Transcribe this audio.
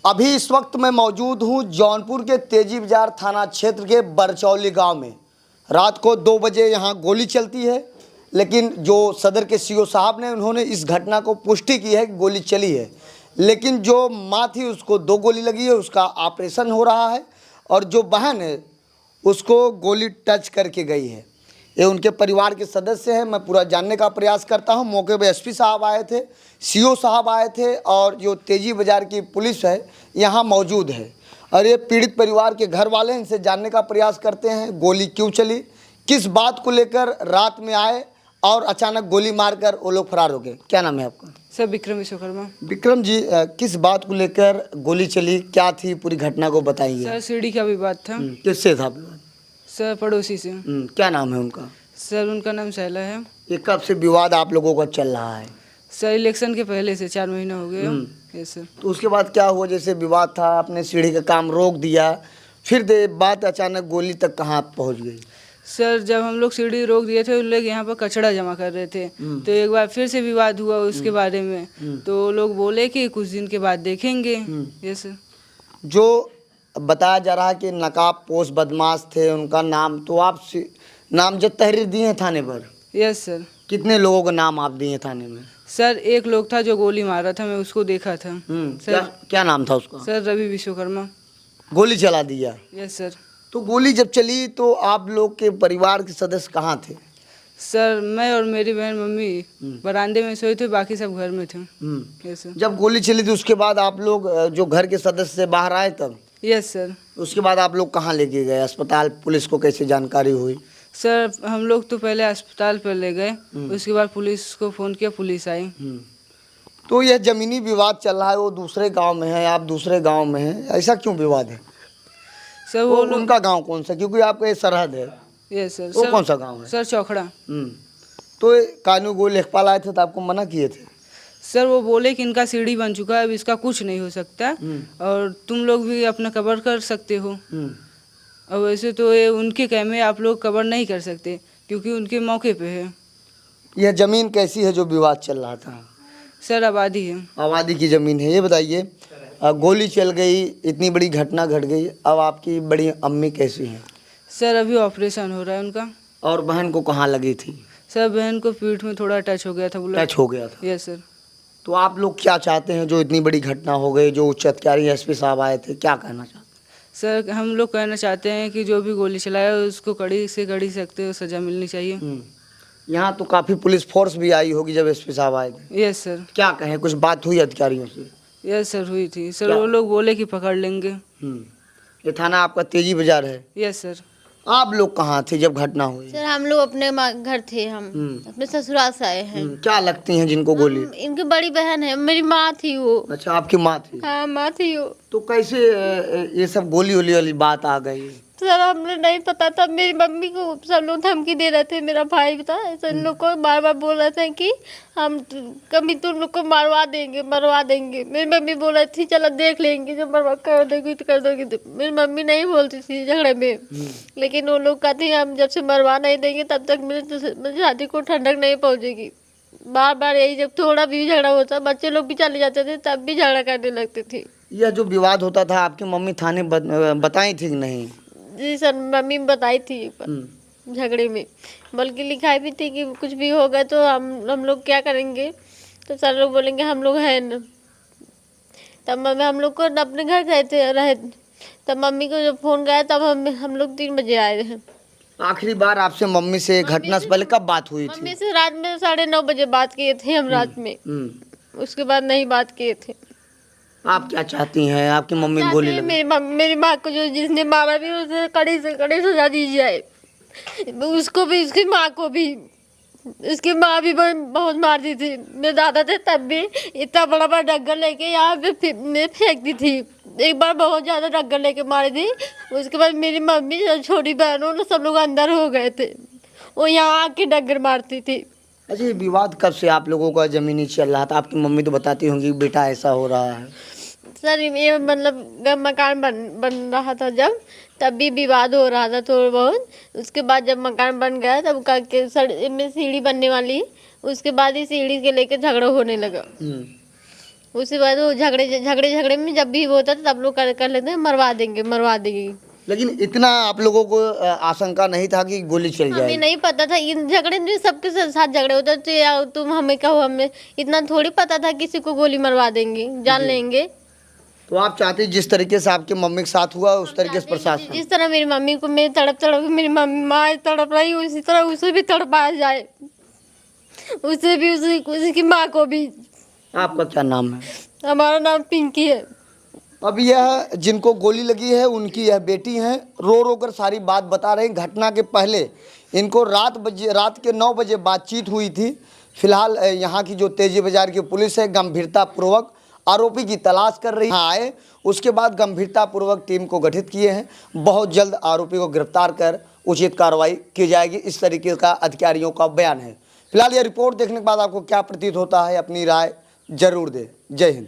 अभी इस वक्त मैं मौजूद हूं जौनपुर के तेजी बाजार थाना क्षेत्र के बरचौली गांव में। रात को 2 बजे यहां गोली चलती है, लेकिन जो सदर के सीओ साहब ने उन्होंने इस घटना को पुष्टि की है कि गोली चली है, लेकिन जो माँ थी उसको 2 गोली लगी है, उसका ऑपरेशन हो रहा है और जो बहन है उसको गोली टच करके गई है। ये उनके परिवार के सदस्य हैं। मैं पूरा जानने का प्रयास करता हूं। मौके पे एसपी साहब आए थे, सीओ साहब आए थे और जो तेजी बाजार की पुलिस है यहां मौजूद है। और ये पीड़ित परिवार के घर वाले इनसे जानने का प्रयास करते हैं गोली क्यों चली, किस बात को लेकर रात में आए और अचानक गोली मारकर वो लोग फरार हो गए। क्या नाम है आपका? सर विक्रम विश्वकर्मा। विक्रम जी, किस बात को लेकर गोली चली, क्या थी, पूरी घटना को बताइए। सर सीढ़ी का विवाद था। किससे था विवाद? सर पड़ोसी से। क्या नाम है उनका? सर उनका नाम शैला है। ये कब से विवाद आप लोगों का चल रहा है? सर इलेक्शन के पहले से 4 महीने हो गए। Yes sir. तो उसके बाद क्या हुआ? जैसे विवाद था, आपने सीढ़ी का काम रोक दिया, फिर बात अचानक गोली तक कहाँ पहुँच गई? सर जब हम लोग सीढ़ी रोक दिए थे, उन लोग यहाँ पर कचरा जमा कर रहे थे, तो एक बार फिर से विवाद हुआ उसके बारे में। तो लोग बोले कि कुछ दिन के बाद देखेंगे। Yes sir. जो बताया जा रहा है कि नकाबपोश बदमाश थे, उनका नाम तो आप नामजद तहरीर दिए हैं थाने पर? Yes sir. कितने लोगों का नाम आप दिए थाने में? सर एक लोग था जो गोली मारा था, मैं उसको देखा था। सर क्या नाम था उसका? सर रवि विश्वकर्मा। गोली चला दिया? Yes sir. तो गोली जब चली तो आप लोग के परिवार के सदस्य कहाँ थे? सर मैं और मेरी बहन मम्मी बरामदे में सोए थे, बाकी सब घर में थे। Yes sir. जब गोली चली तो उसके बाद आप लोग जो घर के सदस्य से बाहर आए तब? Yes sir. उसके बाद आप लोग कहाँ लेके गए? अस्पताल? पुलिस को कैसे जानकारी हुई? सर हम लोग तो पहले अस्पताल पर ले गए, उसके बाद पुलिस को फ़ोन किया, पुलिस आई। तो यह ज़मीनी विवाद चल रहा है, वो दूसरे गांव में है, आप दूसरे गांव में हैं, ऐसा क्यों विवाद है? सर वो उनका गांव कौन सा? क्योंकि आपका ये सरहद है। Yes sir. वो कौन सा गांव है? सर चौखड़ा। तो कानून गोली लेखपाल आए थे तो आपको मना किए थे? सर वो बोले कि इनका सीढ़ी बन चुका है, अब इसका कुछ नहीं हो सकता और तुम लोग भी अपना कवर कर सकते हो। और वैसे तो ये उनके कहने आप लोग कवर नहीं कर सकते क्योंकि उनके मौके पे है। यह ज़मीन कैसी है जो विवाद चल रहा था? सर आबादी है। आबादी की ज़मीन है। ये बताइए, गोली चल गई, इतनी बड़ी घटना घट गई, अब आपकी बड़ी अम्मी कैसी हैं? सर अभी ऑपरेशन हो रहा है उनका। और बहन को कहाँ लगी थी? सर बहन को पीठ में थोड़ा टच हो गया था। टच हो गया था? Yes sir. तो आप लोग क्या चाहते हैं? जो इतनी बड़ी घटना हो गई, जो उच्च अधिकारी एसपी साहब आए थे, क्या कहना चाहते हैं? सर हम लोग कहना चाहते हैं कि जो भी गोली चलाया उसको कड़ी से कड़ी सख्त सज़ा मिलनी चाहिए। यहाँ तो काफ़ी पुलिस फोर्स भी आई होगी जब एसपी साहब आए थे। Yes sir. क्या कहें, कुछ बात हुई अधिकारियों से? यस सर हुई थी सर। वो लोग बोले कि पकड़ लेंगे। ये थाना आपका तेजी बाजार है? Yes sir. आप लोग कहाँ थे जब घटना हुई? सर हम लोग अपने घर थे, हम अपने ससुराल से आए हैं। क्या लगती हैं जिनको गोली? इनकी बड़ी बहन है, मेरी माँ थी वो। अच्छा, आपकी माँ थी? हाँ माँ थी वो। तो कैसे ये सब गोली वोली वाली बात आ गई? सर हमने नहीं पता था, मेरी मम्मी को सब लोग धमकी दे रहे थे, मेरा भाई था, ऐसे इन लोग को बार बार बोल रहे थे कि हम कभी तुम लोग को मरवा देंगे। मेरी मम्मी बोल रही थी चलो देख लेंगे, जब मरवा कर दोगी तो कर दोगी। तो मेरी मम्मी नहीं बोलती थी झगड़े में, लेकिन वो लोग कहते हैं हम जब से मरवा नहीं देंगे तब तक मेरी शादी को ठंडक नहीं पहुँचेगी। बार बार यही, जब थोड़ा भी झगड़ा होता बच्चे लोग भी चले जाते थे तब भी झगड़ा करने लगते थे। यह जो विवाद होता था आपकी मम्मी थाने बताई थी कि नहीं? जी सर, मम्मी बताई थी एक बार झगड़े में, बल्कि लिखाई भी थी कि कुछ भी होगा तो हम लोग क्या करेंगे। तो सर लोग बोलेंगे हम लोग हैं न। तब हम लोग को अपने घर गए थे रहे, तब मम्मी को जब फ़ोन गया तब हम लोग 3 बजे आए हैं। आखिरी बार आपसे मम्मी से घटना से पहले कब बात हुई थी? मम्मी से रात में 9:30 बजे बात किए थे हम रात में। उसके बाद नहीं बात किए थे। आप क्या चाहती हैं? आपकी मम्मी गोली लगी? मेरी माँ को जो जिसने मारा भी उसे कड़ी से कड़ी सजा दी जाए, उसको भी, उसकी माँ को भी। उसकी माँ भी बहुत मारती थी। मेरे दादा थे तब भी इतना बड़ा बड़ा डग्गर लेके यहाँ पे फेंकती थी। एक बार बहुत ज़्यादा डग्गर लेके मारी थी। उसके बाद मेरी मम्मी छोटी बहनों ने सब लोग अंदर हो गए थे, वो यहाँ आके डग्गर मारती थी। अच्छा, ये विवाद कब से आप लोगों का ज़मीनी चल रहा था? आपकी मम्मी तो बताती होंगी बेटा ऐसा हो रहा है। सर ये मतलब मकान बन रहा था जब, तब भी विवाद हो रहा था थोड़ा बहुत। उसके बाद जब मकान बन गया तब का के में सीढ़ी बनने वाली, उसके बाद ही सीढ़ी के लेके झगड़ा होने लगा। उसके बाद वो झगड़े में जब भी वो होता था तब लोग कर लेते हैं मरवा देंगे। लेकिन इतना आप लोगों को आशंका नहीं था कि गोली चल हमें जाएगी? नहीं पता था इन झगड़े में सबके साथ झगड़े होते थे, या तुम हमें कहो, हमें इतना थोड़ी पता था किसी को गोली मरवा देंगे, जान लेंगे। तो आप चाहते जिस तरीके से आपके मम्मी के साथ हुआ उस तरीके से प्रशासन, जिस तरह मेरी मम्मी को मैं तड़प मेरी मम्मी माँ तड़प रही, उसी तरह उसे भी तड़पाया जाए, उसे भी उसी की माँ को भी। आपका क्या नाम है? हमारा नाम पिंकी है। अब यह जिनको गोली लगी है उनकी यह बेटी हैं, रो रो कर सारी बात बता रहे हैं। घटना के पहले इनको रात के 9 बजे बातचीत हुई थी। फिलहाल यहाँ की जो तेजी बाजार की पुलिस है गंभीरतापूर्वक आरोपी की तलाश कर रही है। आए उसके बाद गंभीरतापूर्वक टीम को गठित किए हैं। बहुत जल्द आरोपी को गिरफ्तार कर उचित कार्रवाई की जाएगी, इस तरीके का अधिकारियों का बयान है। फिलहाल यह रिपोर्ट देखने के बाद आपको क्या प्रतीत होता है, अपनी राय जरूर दें। जय हिंद।